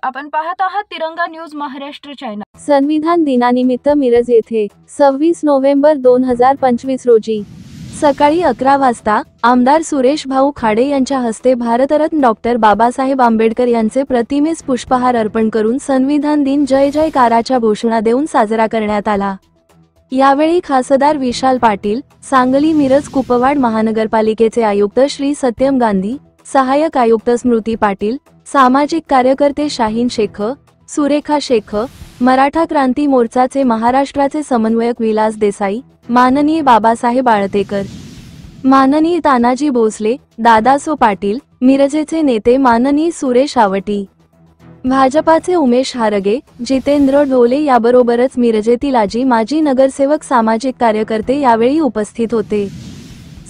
आपण पाहत आहात तिरंगा न्यूज महाराष्ट्र चॅनल। संविधान दिनानिमित्त मिरज येथे 26 नोव्हेंबर 2025 रोजी सकाळी 11 वाजता आमदार सुरेश भाऊ खाडे यांच्या हस्ते भारतरत्न डॉक्टर बाबासाहेब आंबेडकर यांचे प्रतिमेस पुष्पहार अर्पण करून संविधान दिन जय जयकाराच्या घोषणा देऊन साजरा करण्यात आला। यावेळी खासदार विशाल पाटील, सांगली मिरज कुपवाड महानगरपालिकेचे आयुक्त श्री सत्यम गांधी, सहाय्यक आयुक्त स्मृती पाटील, सामाजिक कार्यकर्ते शाहीन शेख, सुरेखा शेख, मराठा क्रांती मोर्चाचे महाराष्ट्राचे समन्वयक विलास देसाई, माननीय बाबासाहेब आळतेकर, माननीय तानाजी भोसले, दादासो पाटील, मिरजेचे नेते माननीय सुरेश आवटी, भाजपाचे उमेश हारगे, जितेंद्र ढोले याबरोबरच मिरजेतील आजी माजी नगरसेवक सामाजिक कार्यकर्ते यावेळी उपस्थित होते।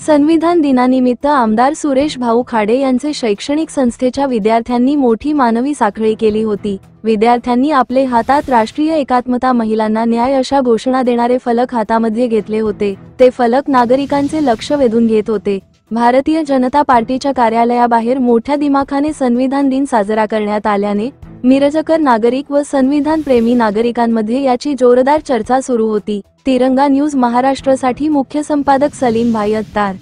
संविधान दिनानिमित्त आमदार सुरेश भाऊ खाडे यांचे शैक्षणिक संस्थेच्या विद्यार्थ्यांनी मोठी मानवी साखळी केली होती। विद्यार्थ्यांनी आपले हातात राष्ट्रीय एकात्मता, महिलांना न्याय अशा घोषणा देणारे फलक हातामध्ये घेतले होते। ते फलक नागरिकांचे लक्ष वेधून घेत होते। भारतीय जनता पार्टीच्या कार्यालयाबाहेर मोठ्या दिमाखाने संविधान दिन साजरा करण्यात आल्याने मिरजकर नागरिक व संविधान प्रेमी नागरिकांमध्ये याची जोरदार चर्चा सुरू होती। तिरंगा न्यूज महाराष्ट्रसाठी मुख्य संपादक सलीम भाई अत्तार।